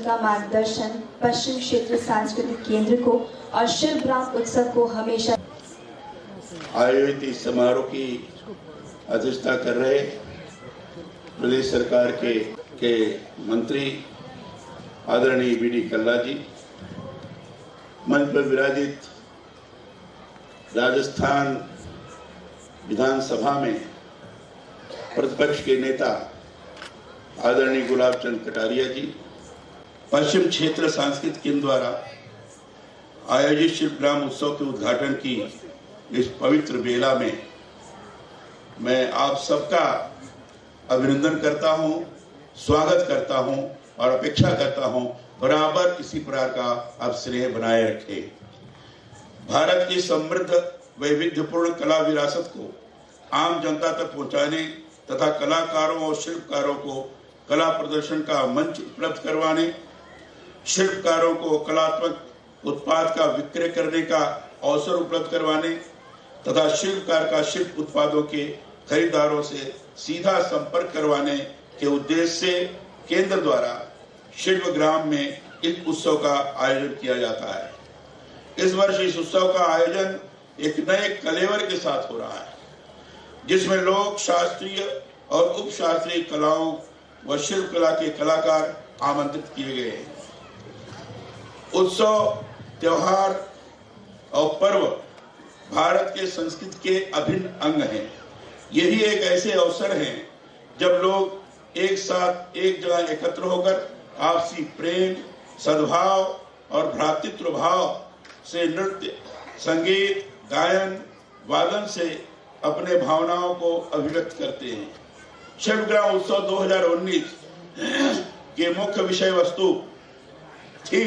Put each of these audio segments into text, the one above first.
का मार्गदर्शन पश्चिम क्षेत्र सांस्कृतिक केंद्र को और शिल्पग्राम उत्सव को हमेशा आयोजित इस समारोह की अध्यक्षता कर रहे प्रदेश सरकार के मंत्री आदरणीय बी.डी. कल्ला जी, मंच पर विराजित राजस्थान विधानसभा में प्रतिपक्ष के नेता आदरणीय गुलाब चंद कटारिया जी, पश्चिम क्षेत्र सांस्कृतिक केंद्र द्वारा आयोजित शिल्पग्राम उत्सव के उद्घाटन की इस पवित्र बेला में मैं आप सबका अभिनंदन करता हूं, स्वागत करता हूं और अपेक्षा करता हूं बराबर इसी प्रकार का आप स्नेह बनाए रखें। भारत की समृद्ध वैविध्यपूर्ण कला विरासत को आम जनता तक पहुंचाने तथा कलाकारों और शिल्पकारों को कला प्रदर्शन का मंच उपलब्ध करवाने, शिल्पकारों को कलात्मक उत्पाद का विक्रय करने का अवसर उपलब्ध करवाने तथा शिल्पकार का शिल्प उत्पादों के खरीदारों से सीधा संपर्क करवाने के उद्देश्य से केंद्र द्वारा शिल्पग्राम में इस उत्सव का आयोजन किया जाता है। इस वर्ष इस उत्सव का आयोजन एक नए कलेवर के साथ हो रहा है, जिसमें लोक शास्त्रीय और उप शास्त्रीय कलाओं व शिल्प कला के कलाकार आमंत्रित किए गए हैं। उत्सव, त्योहार और पर्व भारत के संस्कृति के अभिन्न अंग हैं। यही एक ऐसे अवसर हैं जब लोग एक साथ एक जगह एकत्र होकर आपसी प्रेम, सद्भाव और भ्रातृत्व भाव से नृत्य, संगीत, गायन, वादन से अपने भावनाओं को अभिव्यक्त करते हैं। शिल्पग्राम उत्सव 2019 के मुख्य विषय वस्तु थी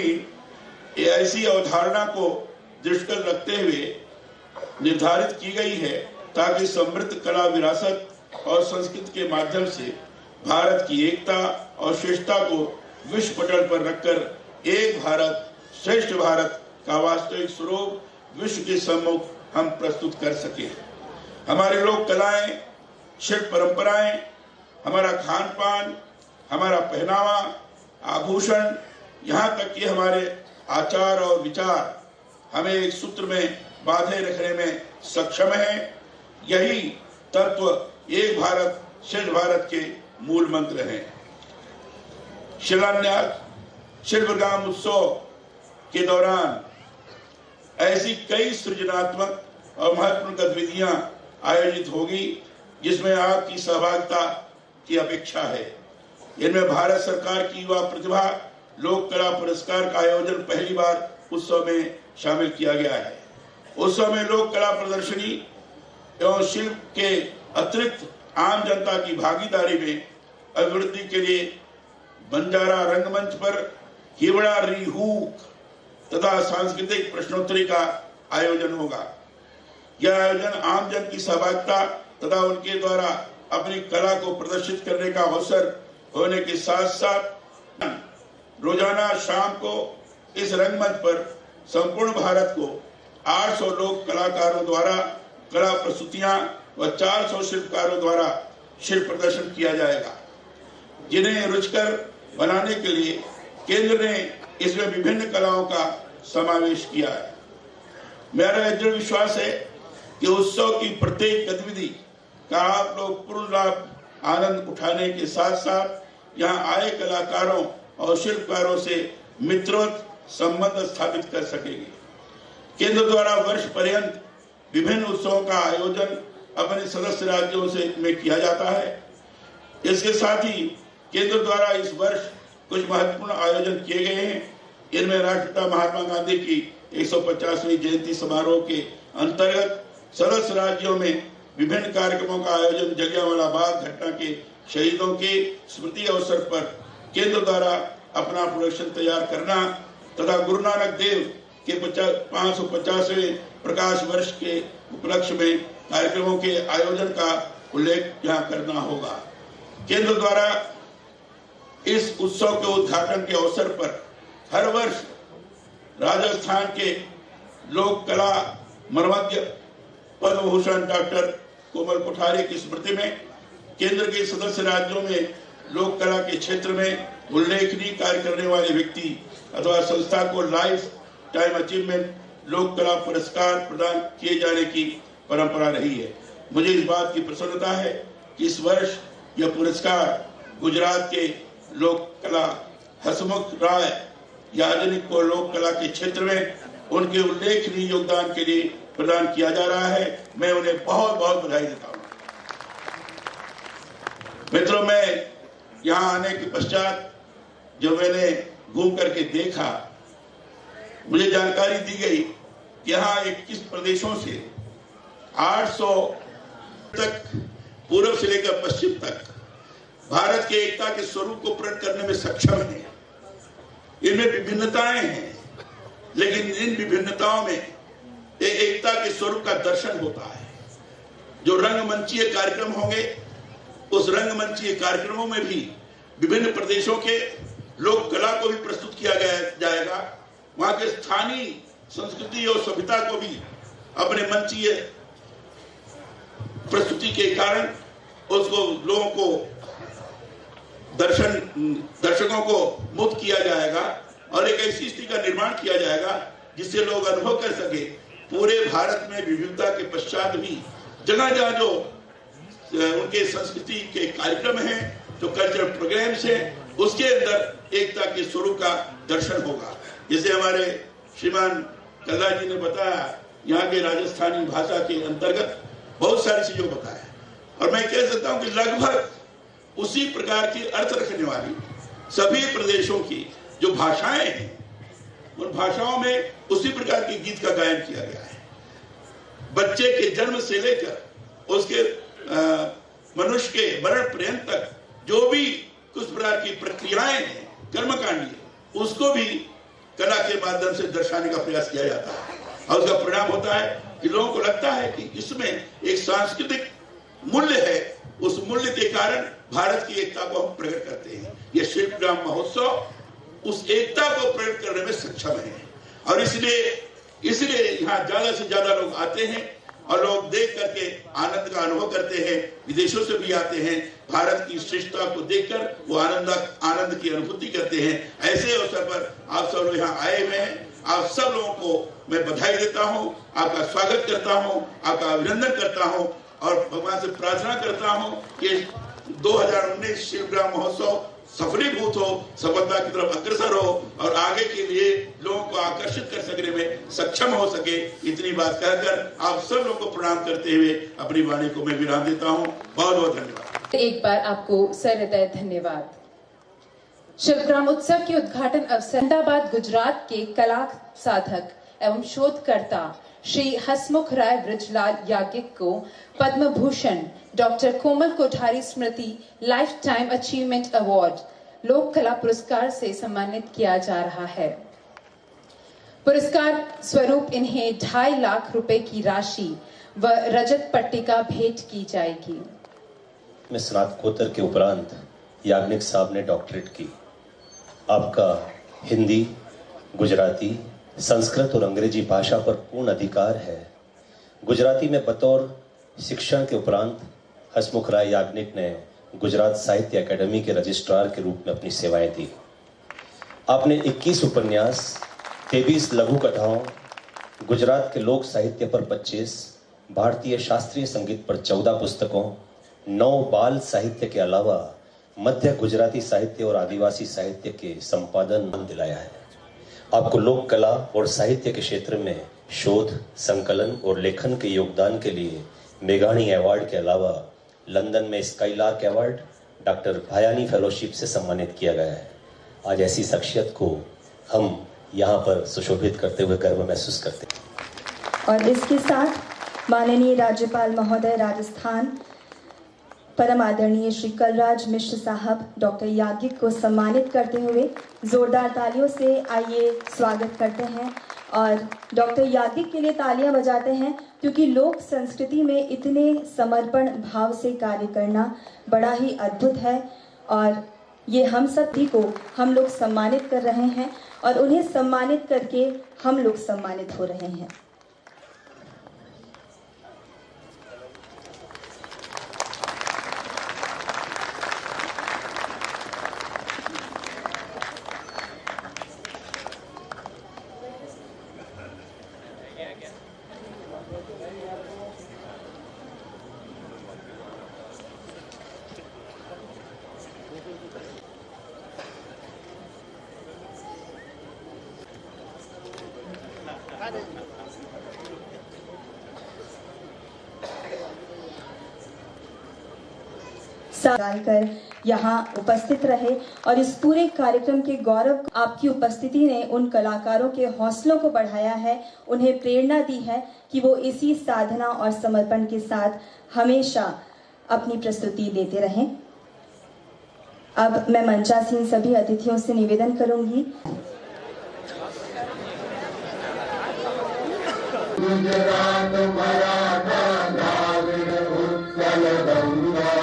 ऐसी अवधारणा को दृष्टिगत रखते हुए निर्धारित की गई है ताकि समृद्ध कला विरासत और संस्कृति के माध्यम से भारत की एकता और श्रेष्ठता को विश्व पटल पर रखकर एक भारत श्रेष्ठ भारत का वास्तविक स्वरूप विश्व के सम्मुख हम प्रस्तुत कर सके। हमारी लोक कलाएं, शिल्प परंपराएं, हमारा खान पान, हमारा पहनावा, आभूषण, यहाँ तक कि हमारे आचार और विचार हमें एक सूत्र में बांधे रखने में सक्षम है। यही तत्व एक भारत श्रेष्ठ भारत के मूल मंत्र हैं। शिलान्यास शिल्पग्राम उत्सव के दौरान ऐसी कई सृजनात्मक और महत्वपूर्ण गतिविधियां आयोजित होगी जिसमें आपकी सहभागिता की अपेक्षा है। इनमें भारत सरकार की युवा प्रतिभा लोक कला पुरस्कार का आयोजन पहली बार उत्सव में शामिल किया गया है। उत्सव में लोक कला प्रदर्शनी एवं शिल्प के अतिरिक्त आम जनता की भागीदारी में अभिवृद्धि के लिए बंजारा रंगमंच पर हिवड़ा रीहूक तथा सांस्कृतिक प्रश्नोत्तरी का आयोजन होगा। यह आयोजन आम जन की सहभागिता तथा उनके द्वारा अपनी कला को प्रदर्शित करने का अवसर होने के साथ साथ रोजाना शाम को इस रंगमंच पर संपूर्ण भारत को 800 लोक कलाकारों द्वारा कला प्रस्तुतियां व 400 शिल्पकारों द्वारा शिल्प प्रदर्शन किया जाएगा, जिन्हें रुचिकर बनाने के लिए केंद्र ने इसमें विभिन्न कलाओं का समावेश किया है। मेरा दृढ़ विश्वास है कि उत्सव की प्रत्येक गतिविधि का आप लोग पूर्ण लाभ आनंद उठाने के साथ साथ यहाँ आए कलाकारों और शिल्पकारों से मित्रवत संबंध स्थापित कर सकेंगे। केंद्र द्वारा वर्ष पर्यंत विभिन्न उत्सवों का आयोजन अपने सदस्य राज्यों से में किया जाता है। इसके साथ ही केंद्र द्वारा इस वर्ष कुछ महत्वपूर्ण आयोजन किए गए हैं। इनमें राष्ट्रपिता महात्मा गांधी की 150वीं जयंती समारोह के अंतर्गत सदस्य राज्यों में विभिन्न कार्यक्रमों का आयोजन जलियांवाला बाग घटना के शहीदों के स्मृति अवसर पर केंद्र द्वारा अपना प्रोडक्शन तैयार करना तथा गुरु नानक देव के 550वें प्रकाश वर्ष के उपलक्ष्य में कार्यक्रमों के आयोजन का उल्लेख यहाँ करना होगा। केंद्र द्वारा इस उत्सव के उद्घाटन के अवसर पर हर वर्ष राजस्थान के लोक कला मर्मज्ञ पद्म भूषण डॉक्टर कोमल कोठारी की स्मृति में केंद्र के सदस्य राज्यों में लोक कला के क्षेत्र में उल्लेखनीय कार्य करने वाले व्यक्ति अथवा संस्था को लाइफ टाइम अचीवमेंट लोक कला पुरस्कार प्रदान किए जाने की परंपरा रही है। मुझे इस बात की प्रसन्नता है कि इस वर्ष यह पुरस्कार गुजरात के लोक कला हसमुख राय याग्निक को लोक कला के क्षेत्र में उनके उल्लेखनीय योगदान के लिए प्रदान किया जा रहा है। मैं उन्हें बहुत बहुत बधाई देता हूं। मित्रों, मैं यहाँ आने के पश्चात जो मैंने घूम करके देखा, मुझे जानकारी दी गई कि यहाँ 21 प्रदेशों से 800 तक पूर्व से लेकर पश्चिम तक भारत के एकता के स्वरूप को प्रकट करने में सक्षम है। इनमें विभिन्नताएं हैं, लेकिन इन विभिन्नताओं में एकता के स्वरूप का दर्शन होता है। जो रंगमंचीय कार्यक्रम होंगे, उस रंगमंचीय कार्यक्रमों में भी विभिन्न प्रदेशों के लोक कला को भी प्रस्तुत किया जाएगा। वहां के स्थानीय संस्कृति और सभ्यता को भी अपने मंचीय प्रस्तुति के कारण उसको लोगों को दर्शकों को मुक्त किया जाएगा और एक ऐसी स्थिति का निर्माण किया जाएगा जिससे लोग अनुभव कर सके पूरे भारत में विविधता के पश्चात भी जगह जगह जो उनके संस्कृति के कार्यक्रम हैं, जो कल्चरल प्रोग्राम्स हैं, उसके अंदर एकता के स्वरूप का दर्शन होगा। जैसे हमारे श्रीमान कल्ला जी ने बताया, यहाँ के राजस्थानी भाषा के अंतर्गत बहुत सारी चीजों बताया, और मैं कह सकता हूँ कि लगभग उसी प्रकार की अर्थ रखने वाली सभी प्रदेशों की जो भाषाएं हैं, उन भाषाओं में उसी प्रकार के गीत का गायन किया गया है। बच्चे के जन्म से लेकर उसके मनुष्य के मरण पर्यंत तक जो भी कुछ प्रकार की प्रक्रियाएं हैं कर्मकांडीय, उसको भी कला के माध्यम से दर्शाने का प्रयास किया जाता है, और उसका परिणाम होता है कि लोगों को लगता है कि इसमें एक सांस्कृतिक मूल्य है। उस मूल्य के कारण भारत की एकता को हम प्रकट करते हैं। यह शिल्पग्राम महोत्सव उस एकता को प्रकट करने में सक्षम है, और इसलिए यहाँ ज्यादा से ज्यादा लोग आते हैं और लोग देख करके आनंद का अनुभव करते हैं। विदेशों से भी आते हैं, भारत की श्रेष्ठता को देखकर वो आनंद की अनुभूति करते हैं। ऐसे अवसर पर आप सब लोग यहाँ आए हुए हैं, आप सब लोगों को मैं बधाई देता हूँ, आपका स्वागत करता हूँ, आपका अभिनंदन करता हूँ, और भगवान से प्रार्थना करता हूँ कि 2019 शिल्पग्राम महोत्सव सफलीभूत हो, सफलता की तरफ अग्रसर हो, और आगे के लिए लोगों को आकर्षित कर सकने में सक्षम हो सके। इतनी बात कहकर आप सब लोगों को प्रणाम करते हुए अपनी वाणी को मैं विराम देता हूँ। बहुत बहुत धन्यवाद। एक बार आपको सहृदय धन्यवाद। शिल्पग्राम उत्सव के उद्घाटन अवसर अहमदाबाद गुजरात के कला साधक एवं शोधकर्ता श्री हसमुख राय ब्रजलाल याज्ञिक को पद्म भूषण डॉक्टर कोमल कोठारी स्मृति लाइफ टाइम अचीवमेंट अवार्ड लोक कला पुरस्कार से सम्मानित किया जा रहा है। पुरस्कार स्वरूप इन्हें 2.5 लाख रुपए की राशि व रजत पट्टिका भेंट की जाएगी। में स्नातकोत्तर के उपरांत याग्निक साहब ने डॉक्टरेट की। आपका हिंदी, गुजराती, संस्कृत और अंग्रेजी भाषा पर पूर्ण अधिकार है। गुजराती में बतौर शिक्षण के उपरांत हसमुख राय याग्निक ने गुजरात साहित्य अकेडमी के रजिस्ट्रार के रूप में अपनी सेवाएं दी। आपने 21 उपन्यास, 23 लघु कथाओं, गुजरात के लोक साहित्य पर 25, भारतीय शास्त्रीय संगीत पर 14 पुस्तकों, 9 बाल साहित्य के अलावा मध्य गुजराती साहित्य और आदिवासी साहित्य के संपादन दिलाया है। आपको लोक कला और साहित्य के क्षेत्र में शोध, संकलन और लेखन के योगदान के लिए मेघाणी अवार्ड के अलावा लंदन में स्काईलार्क अवार्ड, डॉक्टर भायानी फेलोशिप से सम्मानित किया गया है। आज ऐसी शख्सियत को हम यहाँ पर सुशोभित करते हुए गर्व महसूस करते हैं। और इसके साथ माननीय राज्यपाल महोदय राजस्थान परम आदरणीय श्री कलराज मिश्र साहब डॉक्टर याज्ञिक को सम्मानित करते हुए जोरदार तालियों से आइए स्वागत करते हैं, और डॉक्टर याज्ञिक के लिए तालियां बजाते हैं, क्योंकि लोक संस्कृति में इतने समर्पण भाव से कार्य करना बड़ा ही अद्भुत है, और ये हम सभी को हम लोग सम्मानित कर रहे हैं, और उन्हें सम्मानित करके हम लोग सम्मानित हो रहे हैं। डालकर यहाँ उपस्थित रहे और इस पूरे कार्यक्रम के गौरव आपकी उपस्थिति ने उन कलाकारों के हौसलों को बढ़ाया है, उन्हें प्रेरणा दी है कि वो इसी साधना और समर्पण के साथ हमेशा अपनी प्रस्तुति देते रहें। अब मैं मंचासीन सभी अतिथियों से निवेदन करूंगी। गुजरात मराठा द्राविड़ उत्कल गंगा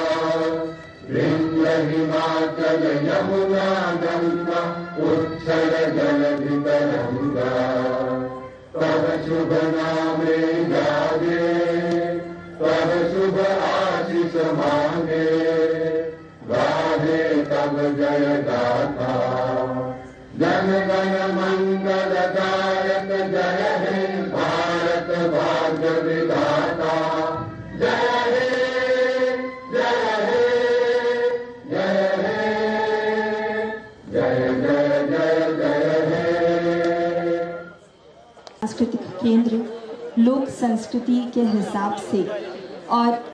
विंध्य हिमाचल यमुना गंगा उच्छल जलधि तरंगा तब शुभ नामे जागे तब शुभ आशीष मांगे गाहे तब जय गाथा जन गण मंगल दायक जय हे भारत भाग्य विधाता जय हे जय हे जय हे जय जय जय जय हे। सांस्कृतिक केंद्र लोक संस्कृति के हिसाब से और